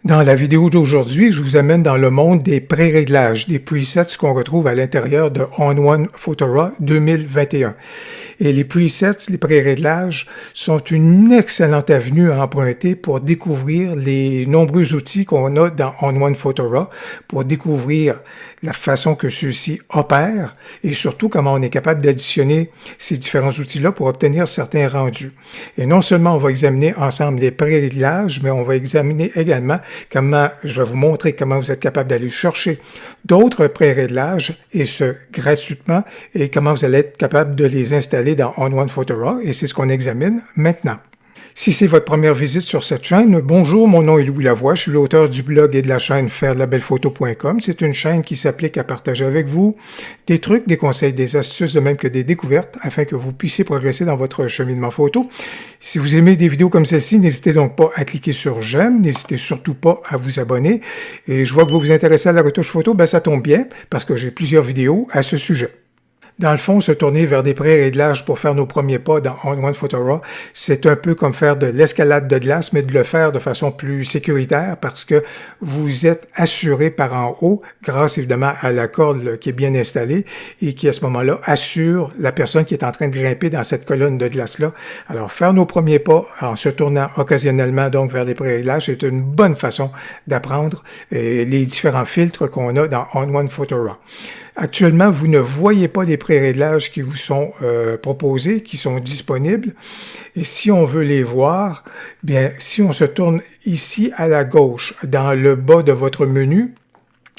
Dans la vidéo d'aujourd'hui, je vous amène dans le monde des pré-réglages, des presets qu'on retrouve à l'intérieur de ON1 Photora 2021. Et les presets, les pré-réglages, sont une excellente avenue à emprunter pour découvrir les nombreux outils qu'on a dans ON1 Photora, pour découvrir la façon que ceux-ci opèrent et surtout comment on est capable d'additionner ces différents outils-là pour obtenir certains rendus. Et non seulement on va examiner ensemble les pré-réglages, mais on va examiner également je vais vous montrer comment vous êtes capable d'aller chercher d'autres pré-réglages, et ce, gratuitement, et comment vous allez être capable de les installer dans ON1 Photora, et c'est ce qu'on examine maintenant. Si c'est votre première visite sur cette chaîne, bonjour, mon nom est Louis Lavoie, je suis l'auteur du blog et de la chaîne fairedelaBellePhoto.com. C'est une chaîne qui s'applique à partager avec vous des trucs, des conseils, des astuces, de même que des découvertes, afin que vous puissiez progresser dans votre cheminement photo. Si vous aimez des vidéos comme celle-ci, n'hésitez donc pas à cliquer sur j'aime, n'hésitez surtout pas à vous abonner. Et je vois que vous vous intéressez à la retouche photo, ça tombe bien, parce que j'ai plusieurs vidéos à ce sujet. Dans le fond, se tourner vers des pré-réglages pour faire nos premiers pas dans ON1 Photora, c'est un peu comme faire de l'escalade de glace, mais de le faire de façon plus sécuritaire parce que vous êtes assuré par en haut, grâce évidemment à la corde qui est bien installée et qui à ce moment-là assure la personne qui est en train de grimper dans cette colonne de glace-là. Alors, faire nos premiers pas en se tournant occasionnellement donc vers les pré-réglages, c'est une bonne façon d'apprendre les différents filtres qu'on a dans ON1 Photora. Actuellement, vous ne voyez pas les pré-réglages qui vous sont proposés, qui sont disponibles. Et si on veut les voir, bien, si on se tourne ici à la gauche, dans le bas de votre menu,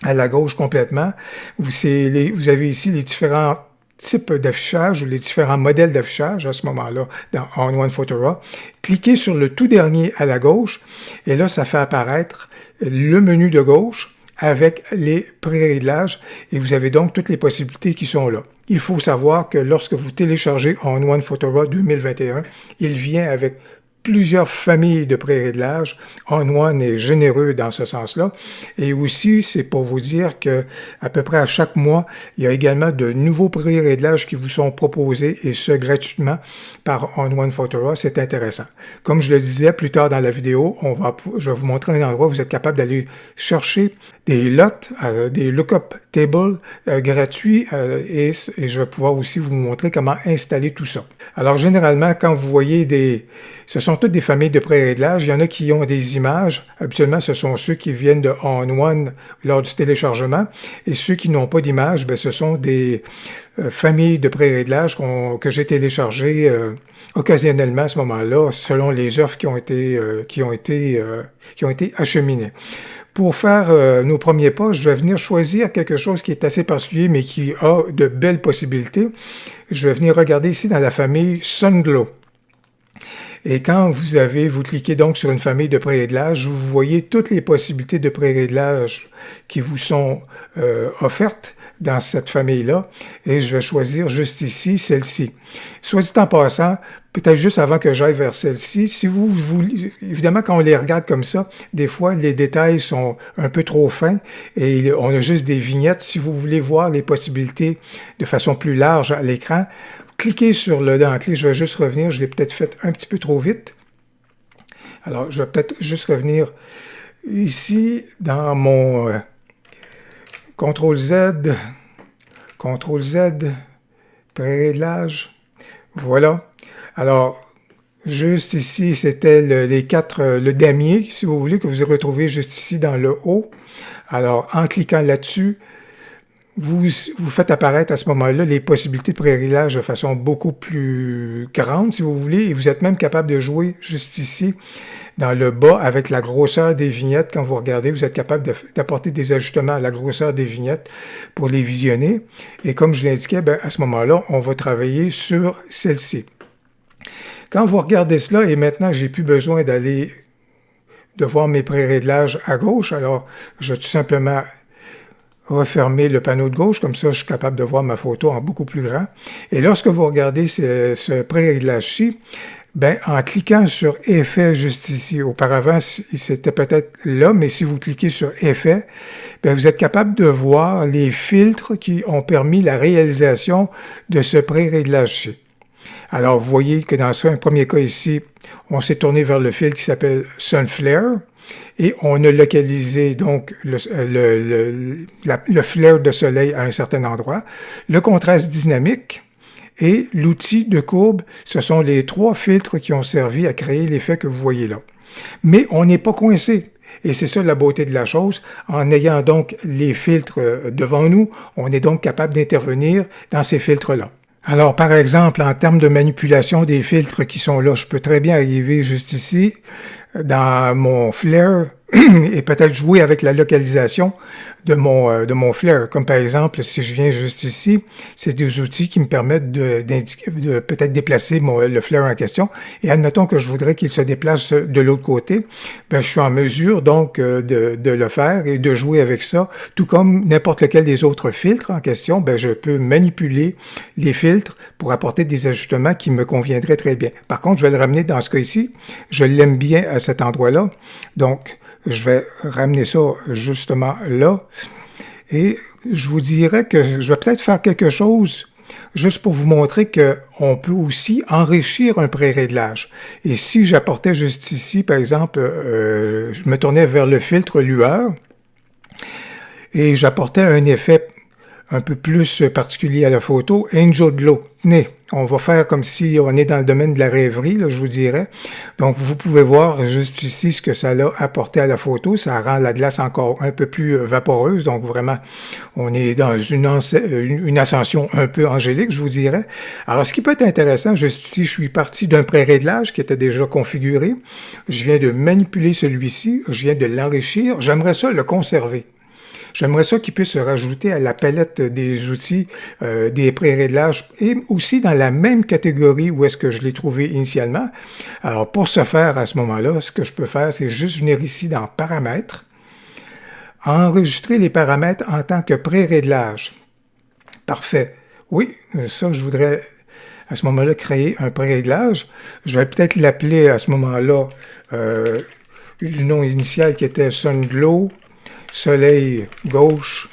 à la gauche complètement, vous avez ici les différents types d'affichage, les différents modèles d'affichage à ce moment-là dans ON1 Photora. Cliquez sur le tout dernier à la gauche, et là, ça fait apparaître le menu de gauche, avec les pré-réglages, et vous avez donc toutes les possibilités qui sont là. Il faut savoir que lorsque vous téléchargez ON1 Photora 2021, il vient avec plusieurs familles de pré-réglages. ON1 est généreux dans ce sens-là. Et aussi, c'est pour vous dire que à peu près à chaque mois, il y a également de nouveaux pré-réglages qui vous sont proposés, et ce, gratuitement, par ON1 Photora. C'est intéressant. Comme je le disais plus tard dans la vidéo, je vais vous montrer un endroit où vous êtes capable d'aller chercher des lots, des lookup tables gratuits, et je vais pouvoir aussi vous montrer comment installer tout ça. Alors, généralement, quand vous voyez ce sont toutes des familles de pré-réglages. Il y en a qui ont des images. Habituellement, ce sont ceux qui viennent de ON1 lors du téléchargement. Et ceux qui n'ont pas d'image, ce sont des familles de pré-réglages que j'ai téléchargées occasionnellement à ce moment-là, selon les offres qui ont été acheminées. Pour faire nos premiers pas, je vais venir choisir quelque chose qui est assez particulier, mais qui a de belles possibilités. Je vais venir regarder ici dans la famille Sunglow. Et quand vous cliquez donc sur une famille de pré-réglages, vous voyez toutes les possibilités de pré-réglages qui vous sont offertes dans cette famille-là. Et je vais choisir juste ici, celle-ci. Soit dit en passant, peut-être juste avant que j'aille vers celle-ci, si vous voulez, évidemment, quand on les regarde comme ça, des fois, les détails sont un peu trop fins et on a juste des vignettes. Si vous voulez voir les possibilités de façon plus large à l'écran, cliquez sur le dent-clé. Je vais juste revenir. Je l'ai peut-être fait un petit peu trop vite. Alors, je vais peut-être juste revenir ici dans mon CTRL-Z, pré-réglage. Voilà. Alors, juste ici, c'était le damier, si vous voulez, que vous retrouvez juste ici dans le haut. Alors, en cliquant là-dessus, vous faites apparaître à ce moment-là les possibilités de pré-réglage de façon beaucoup plus grande, si vous voulez, et vous êtes même capable de jouer juste ici, dans le bas, avec la grosseur des vignettes. Quand vous regardez, vous êtes capable d'apporter des ajustements à la grosseur des vignettes pour les visionner. Et comme je l'indiquais, à ce moment-là, on va travailler sur celle-ci. Quand vous regardez cela, et maintenant, j'ai plus besoin de voir mes pré-réglages à gauche, alors je vais tout simplement refermer le panneau de gauche, comme ça je suis capable de voir ma photo en beaucoup plus grand. Et lorsque vous regardez ce pré-réglage-ci, en cliquant sur Effet juste ici, auparavant c'était peut-être là, mais si vous cliquez sur Effet, vous êtes capable de voir les filtres qui ont permis la réalisation de ce pré-réglage-ci. Alors vous voyez que dans un premier cas ici, on s'est tourné vers le filtre qui s'appelle Sunflare. et on a localisé donc le flare de soleil à un certain endroit, le contraste dynamique et l'outil de courbe. Ce sont les 3 filtres qui ont servi à créer l'effet que vous voyez là. Mais on n'est pas coincé. Et c'est ça la beauté de la chose. En ayant donc les filtres devant nous, on est donc capable d'intervenir dans ces filtres-là. Alors, par exemple, en termes de manipulation des filtres qui sont là, je peux très bien arriver juste ici, dans mon flare, et peut-être jouer avec la localisation de mon flare. Comme par exemple, si je viens juste ici, c'est des outils qui me permettent de peut-être déplacer le flare en question. Et admettons que je voudrais qu'il se déplace de l'autre côté, ben, je suis en mesure donc de le faire et de jouer avec ça. Tout comme n'importe lequel des autres filtres en question, ben, je peux manipuler les filtres pour apporter des ajustements qui me conviendraient très bien. Par contre, je vais le ramener dans ce cas-ci. Je l'aime bien à cet endroit-là. Donc, je vais ramener ça justement là. Et je vous dirais que je vais peut-être faire quelque chose juste pour vous montrer qu'on peut aussi enrichir un pré-réglage. Et si j'apportais juste ici, par exemple, je me tournais vers le filtre lueur et j'apportais un effet un peu plus particulier à la photo, Angel Glow. Tenez, on va faire comme si on est dans le domaine de la rêverie, là, je vous dirais. Donc, vous pouvez voir juste ici ce que ça a apporté à la photo. Ça rend la glace encore un peu plus vaporeuse. Donc, vraiment, on est dans une ascension un peu angélique, je vous dirais. Alors, ce qui peut être intéressant, juste ici, je suis parti d'un pré-réglage qui était déjà configuré. Je viens de manipuler celui-ci. Je viens de l'enrichir. J'aimerais ça le conserver. J'aimerais ça qu'il puisse se rajouter à la palette des outils, des pré-réglages, et aussi dans la même catégorie où est-ce que je l'ai trouvé initialement. Alors, pour ce faire, à ce moment-là, ce que je peux faire, c'est juste venir ici dans Paramètres, enregistrer les paramètres en tant que pré-réglage. Parfait. Oui, ça, je voudrais à ce moment-là créer un pré-réglage. Je vais peut-être l'appeler à ce moment-là du nom initial qui était Sunglow. Soleil gauche,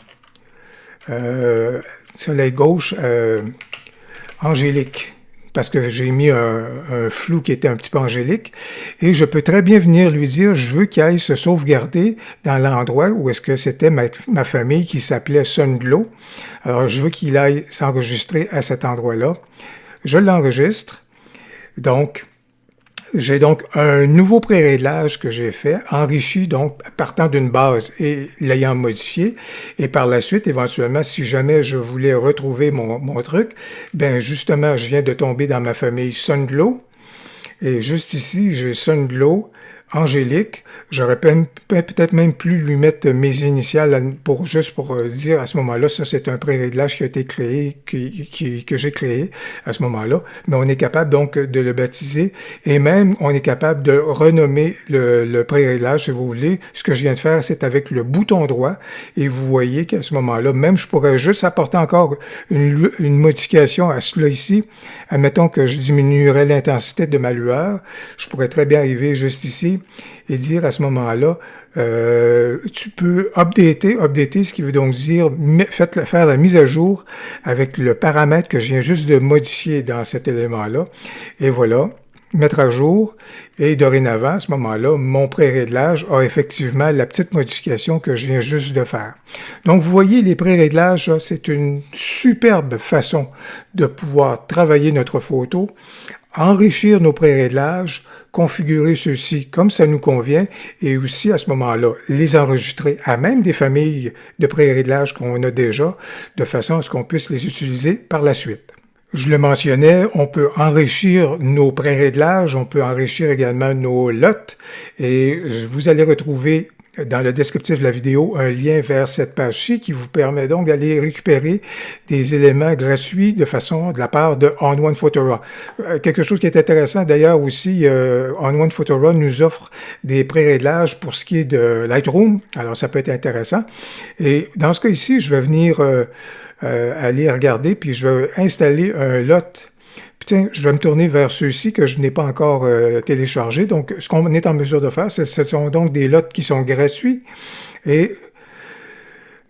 angélique, parce que j'ai mis un flou qui était un petit peu angélique, et je peux très bien venir lui dire, je veux qu'il aille se sauvegarder dans l'endroit où est-ce que c'était ma famille qui s'appelait Sunglow. Alors, je veux qu'il aille s'enregistrer à cet endroit-là. Je l'enregistre, donc, j'ai donc un nouveau pré-réglage que j'ai fait, enrichi donc partant d'une base et l'ayant modifié. Et par la suite, éventuellement, si jamais je voulais retrouver mon truc, ben justement, je viens de tomber dans ma famille Sunglow. Et juste ici, j'ai Sunglow, angélique. J'aurais peut-être même pu lui mettre mes initiales pour dire à ce moment-là, ça c'est un pré-réglage qui a été créé, que j'ai créé à ce moment-là. Mais on est capable donc de le baptiser et même on est capable de renommer le pré-réglage si vous voulez. Ce que je viens de faire, c'est avec le bouton droit et vous voyez qu'à ce moment-là, même je pourrais juste apporter encore une modification à cela ici. Admettons que je diminuerais l'intensité de ma lueur. Je pourrais très bien arriver juste ici et dire à ce moment-là, tu peux updater, ce qui veut donc dire faire la mise à jour avec le paramètre que je viens juste de modifier dans cet élément-là. Et voilà, mettre à jour. Et dorénavant, à ce moment-là, mon pré-réglage a effectivement la petite modification que je viens juste de faire. Donc, vous voyez, les pré-réglages, c'est une superbe façon de pouvoir travailler notre photo, enrichir nos pré-réglages, configurer ceux-ci comme ça nous convient et aussi à ce moment-là, les enregistrer à même des familles de pré-réglages qu'on a déjà, de façon à ce qu'on puisse les utiliser par la suite. Je le mentionnais, on peut enrichir nos pré-réglages, on peut enrichir également nos LUT et vous allez retrouver dans le descriptif de la vidéo un lien vers cette page-ci qui vous permet donc d'aller récupérer des éléments gratuits de la part de On1 Photora. Quelque chose qui est intéressant d'ailleurs aussi, On1 Photora nous offre des pré-réglages pour ce qui est de Lightroom, alors ça peut être intéressant. Et dans ce cas ici, je vais venir aller regarder, puis je vais installer un lot. Puis tiens, je vais me tourner vers ceux-ci que je n'ai pas encore téléchargés. Donc, ce qu'on est en mesure de faire, ce sont donc des lots qui sont gratuits. Et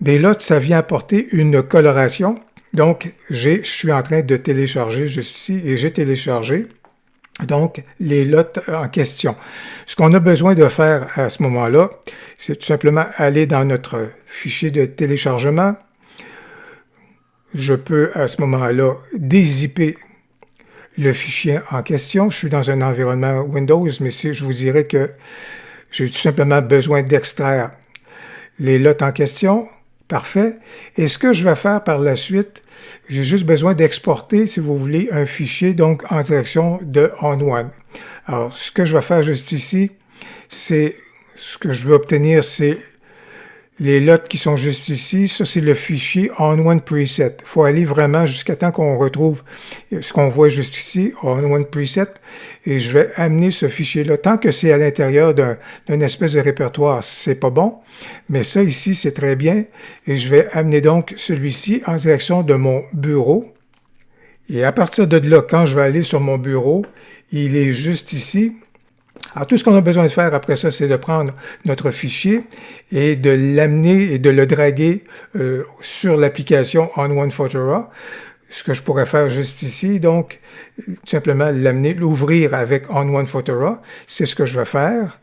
des lots, ça vient apporter une coloration. Donc, je suis en train de télécharger juste ici, et j'ai téléchargé. donc les lots en question. Ce qu'on a besoin de faire à ce moment-là, c'est tout simplement aller dans notre fichier de téléchargement. Je peux à ce moment-là dézipper le fichier en question. Je suis dans un environnement Windows, mais je vous dirais que j'ai tout simplement besoin d'extraire les lots en question. Parfait. Et ce que je vais faire par la suite, j'ai juste besoin d'exporter, si vous voulez, un fichier donc en direction de ON1. Alors, ce que je vais faire juste ici, c'est ce que je veux obtenir, c'est les lots qui sont juste ici. Ça, c'est le fichier ON1 preset. Il faut aller vraiment jusqu'à temps qu'on retrouve ce qu'on voit juste ici, ON1 preset. Et je vais amener ce fichier-là. Tant que c'est à l'intérieur d'un espèce de répertoire, c'est pas bon. Mais ça ici, c'est très bien. Et je vais amener donc celui-ci en direction de mon bureau. Et à partir de là, quand je vais aller sur mon bureau, il est juste ici. Alors, tout ce qu'on a besoin de faire après ça, c'est de prendre notre fichier et de l'amener et de le draguer sur l'application ON1 Photora. Ce que je pourrais faire juste ici, donc, tout simplement l'amener, l'ouvrir avec ON1 Photora. C'est ce que je vais faire.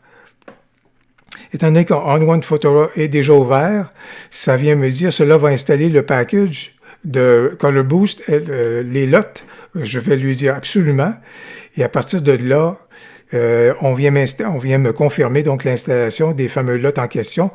Étant donné qu'ON1 Photora est déjà ouvert, ça vient me dire, cela va installer le package de Color Boost, les lots. Je vais lui dire absolument. Et à partir de là, on vient me confirmer donc l'installation des fameux lots en question.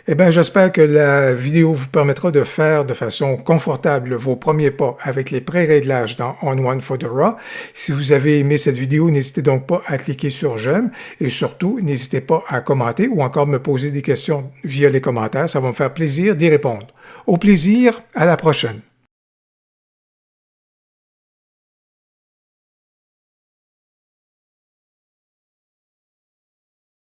Eh bien, j'espère que la vidéo vous permettra de faire de façon confortable vos premiers pas avec les pré-réglages dans ON1 Photora. Si vous avez aimé cette vidéo, n'hésitez donc pas à cliquer sur j'aime et surtout, n'hésitez pas à commenter ou encore me poser des questions via les commentaires. Ça va me faire plaisir d'y répondre. Au plaisir, à la prochaine.